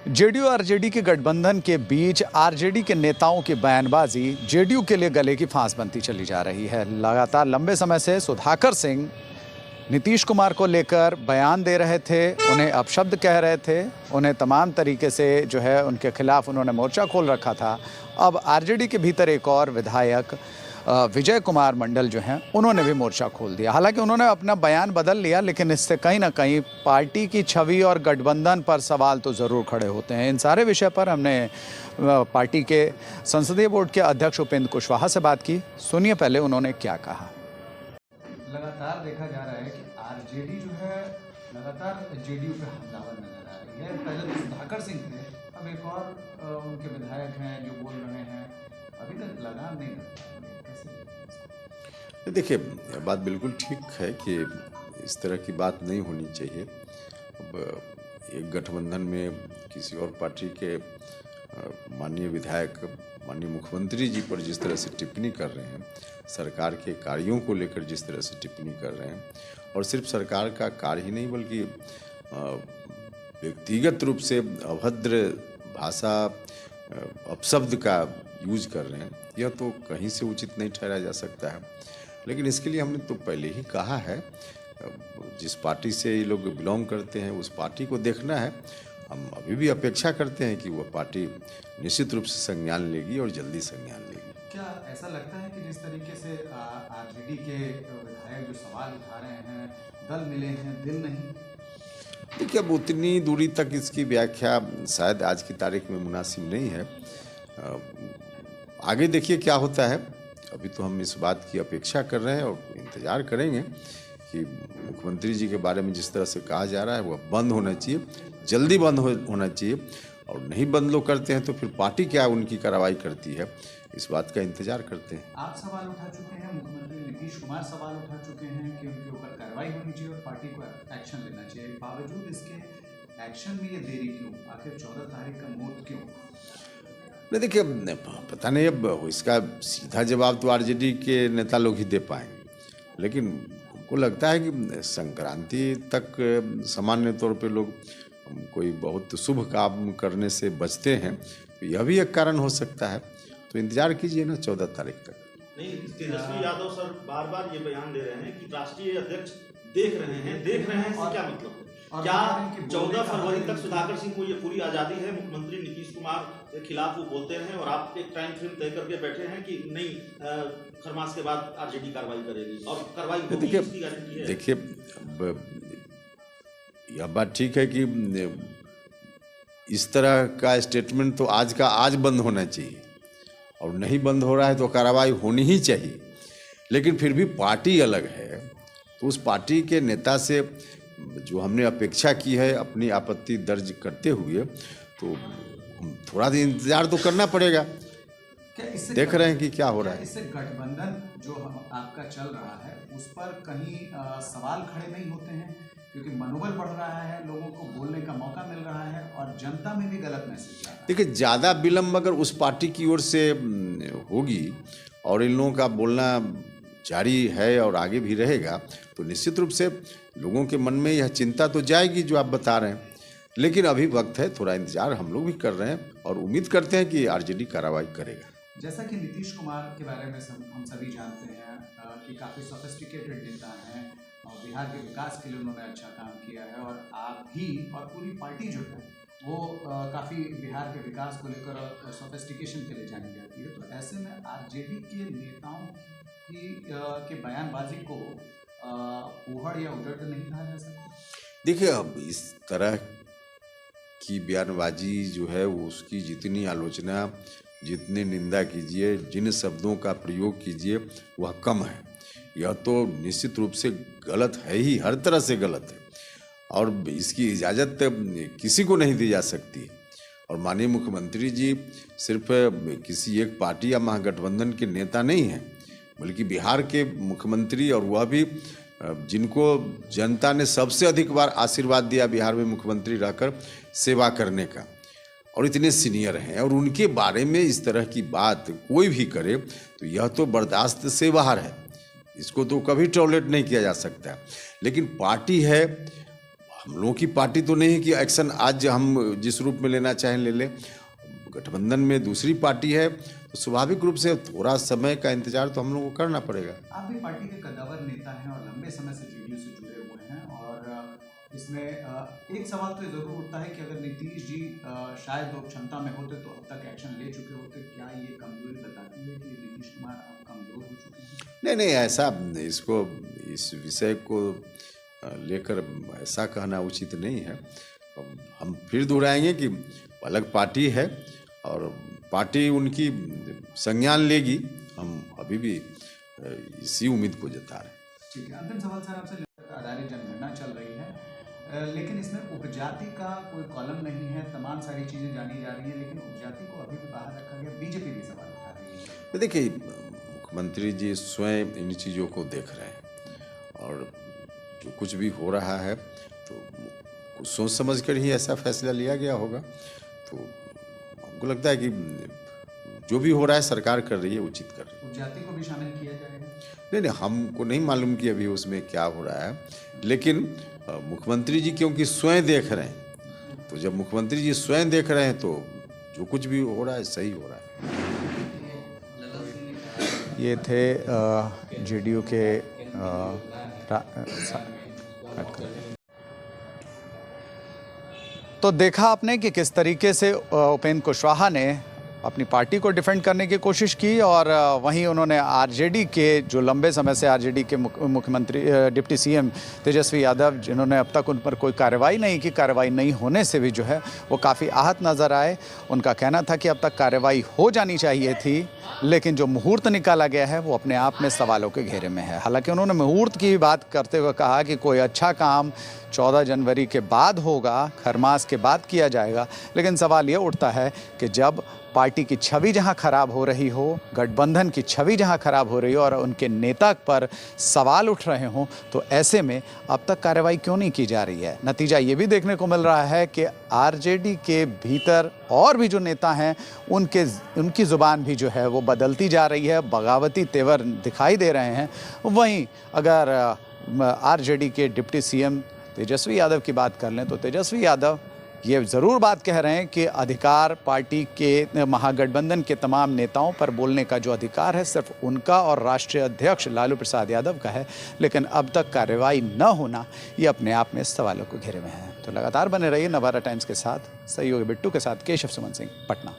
JDU RJD के गठबंधन के बीच आरजेडी के नेताओं की बयानबाजी जेडीयू के लिए गले की फांस बनती चली जा रही है। लगातार लंबे समय से सुधाकर सिंह नीतीश कुमार को लेकर बयान दे रहे थे, उन्हें अपशब्द कह रहे थे, उन्हें तमाम तरीके से जो है उनके खिलाफ उन्होंने मोर्चा खोल रखा था। अब आरजेडी के भीतर एक और विधायक विजय कुमार मंडल जो हैं उन्होंने भी मोर्चा खोल दिया। हालांकि उन्होंने अपना बयान बदल लिया, लेकिन इससे कहीं ना कहीं पार्टी की छवि और गठबंधन पर सवाल तो ज़रूर खड़े होते हैं। इन सारे विषय पर हमने पार्टी के संसदीय बोर्ड के अध्यक्ष उपेंद्र कुशवाहा से बात की। सुनिए पहले उन्होंने क्या कहा। लगातार देखा जा रहा है कि आरजेडी जो है लगातार जेडीयू पे हमलावर नजर आ रही है। पहले तो सुधाकर सिंह थे, अब एक और उनके विधायक हैं जो बोल रहे हैं, अभी तक लगाम नहीं लग। देखिए, बात बिल्कुल ठीक है कि इस तरह की बात नहीं होनी चाहिए। अब एक गठबंधन में किसी और पार्टी के माननीय विधायक माननीय मुख्यमंत्री जी पर जिस तरह से टिप्पणी कर रहे हैं, सरकार के कार्यों को लेकर जिस तरह से टिप्पणी कर रहे हैं, और सिर्फ सरकार का कार्य ही नहीं बल्कि व्यक्तिगत रूप से अभद्र भाषा अपशब्द का यूज कर रहे हैं, यह तो कहीं से उचित नहीं ठहराया जा सकता है। लेकिन इसके लिए हमने तो पहले ही कहा है, जिस पार्टी से ये लोग बिलोंग करते हैं उस पार्टी को देखना है। हम अभी भी अपेक्षा करते हैं कि वह पार्टी निश्चित रूप से संज्ञान लेगी और जल्दी संज्ञान लेगी। क्या ऐसा लगता है कि जिस तरीके से आरजेडी के विधायक जो सवाल उठा रहे हैं, दल मिले हैं दिल नहीं? देखिए, अब उतनी दूरी तक इसकी व्याख्या शायद आज की तारीख में मुनासिब नहीं है। आगे देखिए क्या होता है। अभी तो हम इस बात की अपेक्षा कर रहे हैं और इंतज़ार करेंगे कि मुख्यमंत्री जी के बारे में जिस तरह से कहा जा रहा है वह बंद होना चाहिए, जल्दी बंद होना चाहिए। और नहीं बंद लोग करते हैं तो फिर पार्टी क्या उनकी कार्रवाई करती है, इस बात का इंतजार करते हैं। आप सवाल उठा चुके हैं, मुख्यमंत्री नीतीश कुमार सवाल उठा चुके हैं कि उनके ऊपर कार्रवाई होनी चाहिए और पार्टी को एक्शन लेना चाहिए। बावजूद इसके एक्शन में ये देरी क्यों? आखिर 14 तारीख का मुहूर्त क्यों? नहीं, देखिए, पता नहीं अब इसका सीधा जवाब तो आरजेडी के नेता लोग ही दे पाएंगे। लेकिन हमको लगता है कि संक्रांति तक सामान्य तौर पे लोग कोई बहुत शुभ काम करने से बचते हैं, तो यह भी एक कारण हो सकता है। तो इंतजार कीजिए ना 14 तारीख तक। नहीं, तेजस्वी यादव सर बार बार ये बयान दे रहे हैं कि राष्ट्रीय अध्यक्ष देख रहे हैं इससे क्या मतलब है? क्या 14 फरवरी तक सुधाकर सिंह को ये पूरी आज़ादी है? मुख्यमंत्री नीतीश कुमार के खिलाफ वो बोलते रहे और आप एक टाइम फ्रेम तय करके बैठे हैं कि नहीं, खरमास के बाद आरजेडी कार्रवाई करेगी और कार्रवाई होगी, इसकी गारंटी है। देखिए, यह बात ठीक है कि इस तरह का स्टेटमेंट तो आज का आज बंद होना चाहिए, और नहीं बंद हो रहा है तो कार्रवाई होनी ही चाहिए। लेकिन फिर भी पार्टी अलग है, तो उस पार्टी के नेता से जो हमने अपेक्षा की है अपनी आपत्ति दर्ज करते हुए, तो हम थोड़ा सा इंतजार तो करना पड़ेगा। देख रहे हैं कि क्या हो रहा है। इससे गठबंधन जो आपका चल रहा है उस पर कहीं सवाल खड़े नहीं होते हैं? क्योंकि मनोबल बढ़ रहा है, लोगों को बोलने का मौका मिल रहा है और जनता में भी गलत मैसेज जा रहा है। देखिए, ज़्यादा विलम्ब अगर उस पार्टी की ओर से होगी और इन लोगों का बोलना जारी है और आगे भी रहेगा, तो निश्चित रूप से लोगों के मन में यह चिंता तो जाएगी जो आप बता रहे हैं। लेकिन अभी वक्त है, थोड़ा इंतजार हम लोग भी कर रहे हैं और उम्मीद करते हैं कि आरजेडी कार्रवाई करेगा। जैसा कि नीतीश कुमार के बारे में हम सभी जानते हैं कि काफ़ी सोफिस्टिकेटेड नेता हैं और बिहार के विकास के लिए उन्होंने अच्छा काम किया है, और आप भी और पूरी पार्टी जो है वो काफ़ी बिहार के विकास को लेकर सोफिस्टिकेशन के लिए जानी जाती है। तो ऐसे में आरजेडी के नेताओं के बयानबाजी को ओहड़ या उजड़ नहीं कहा जा सकता? देखिए, अब इस तरह की बयानबाजी जो है वो उसकी जितनी आलोचना, जितनी निंदा कीजिए, जिन शब्दों का प्रयोग कीजिए वह कम है। यह तो निश्चित रूप से गलत है ही, हर तरह से गलत है, और इसकी इजाज़त किसी को नहीं दी जा सकती। और माननीय मुख्यमंत्री जी सिर्फ किसी एक पार्टी या महागठबंधन के नेता नहीं हैं, बल्कि बिहार के मुख्यमंत्री, और वह भी जिनको जनता ने सबसे अधिक बार आशीर्वाद दिया बिहार में मुख्यमंत्री रहकर सेवा करने का, और इतने सीनियर हैं। और उनके बारे में इस तरह की बात कोई भी करे तो यह तो बर्दाश्त से बाहर है, इसको तो कभी टॉलरेट नहीं किया जा सकता। लेकिन पार्टी है, हम लोगों की पार्टी तो नहीं है कि एक्शन आज हम जिस रूप में लेना चाहें ले लें। गठबंधन में दूसरी पार्टी है तो स्वाभाविक रूप से थोड़ा समय का इंतजार तो हम लोगों को करना पड़ेगा। आप भी पार्टी के कद्दावर नेता हैं और लंबे समय से जेडीयू से जुड़े हुए हैं, और इसमें एक सवाल तो जरूर उठता है कि अगर नीतीश जी शायद वो क्षमता में होते तो अब तक एक्शन ले चुके होते। क्या ये कमजोरी बताती है कि नीतीश कुमार अब कमजोर हो चुके हैं? नहीं नहीं, ऐसा इसको इस विषय को लेकर ऐसा कहना उचित नहीं है। हम फिर दोहराएंगे कि अलग पार्टी है और पार्टी उनकी संज्ञान लेगी। हम अभी भी इसी उम्मीद को जता रहे हैं। ठीक है, अंतिम सवाल सर आपसे। आधारित जनगणना चल रही है, लेकिन इसमें उपजाति का कोई कॉलम नहीं है। तमाम सारी चीज़ें जानी जा रही हैं, लेकिन उपजाति को अभी भी बाहर रखा गया। बीजेपी भी सवाल उठा रही है। तो देखिए, मुख्यमंत्री जी स्वयं इन चीज़ों को देख रहे हैं और जो कुछ भी हो रहा है तो कुछ सोच समझ कर ही ऐसा फैसला लिया गया होगा। तो हमको लगता है कि जो भी हो रहा है सरकार कर रही है, उचित कर रही है। उपजाति को भी शामिल किया जाएगा? नहीं नहीं, हमको नहीं मालूम कि अभी उसमें क्या हो रहा है, लेकिन मुख्यमंत्री जी क्योंकि स्वयं देख रहे हैं, तो जब मुख्यमंत्री जी स्वयं देख रहे हैं तो जो कुछ भी हो रहा है सही हो रहा है। ये थे जेडीयू के तो देखा आपने कि किस तरीके से उपेंद्र कुशवाहा ने अपनी पार्टी को डिफेंड करने की कोशिश की, और वहीं उन्होंने आरजेडी के जो लंबे समय से आरजेडी के मुख्यमंत्री डिप्टी सीएम तेजस्वी यादव, जिन्होंने अब तक उन पर कोई कार्रवाई नहीं की, कार्रवाई नहीं होने से भी जो है वो काफ़ी आहत नज़र आए। उनका कहना था कि अब तक कार्रवाई हो जानी चाहिए थी, लेकिन जो मुहूर्त निकाला गया है वो अपने आप में सवालों के घेरे में है। हालांकि उन्होंने मुहूर्त की बात करते हुए कहा कि कोई अच्छा काम 14 जनवरी के बाद होगा, खरमास के बाद किया जाएगा। लेकिन सवाल ये उठता है कि जब पार्टी की छवि जहां खराब हो रही हो, गठबंधन की छवि जहां खराब हो रही हो और उनके नेता पर सवाल उठ रहे हों, तो ऐसे में अब तक कार्रवाई क्यों नहीं की जा रही है? नतीजा ये भी देखने को मिल रहा है कि आरजेडी के भीतर और भी जो नेता हैं उनकी ज़ुबान भी जो है वो बदलती जा रही है, बगावती तेवर दिखाई दे रहे हैं। वहीं अगर आरजेडी के डिप्टी सीएम तेजस्वी यादव की बात कर लें तो तेजस्वी यादव ये ज़रूर बात कह रहे हैं कि अधिकार पार्टी के महागठबंधन के तमाम नेताओं पर बोलने का जो अधिकार है सिर्फ उनका और राष्ट्रीय अध्यक्ष लालू प्रसाद यादव का है, लेकिन अब तक कार्रवाई न होना ये अपने आप में सवालों को घेरे में है। तो लगातार बने रहिए नवारा टाइम्स के साथ। सहयोगी बिट्टू के साथ केशव सुमन सिंह, पटना।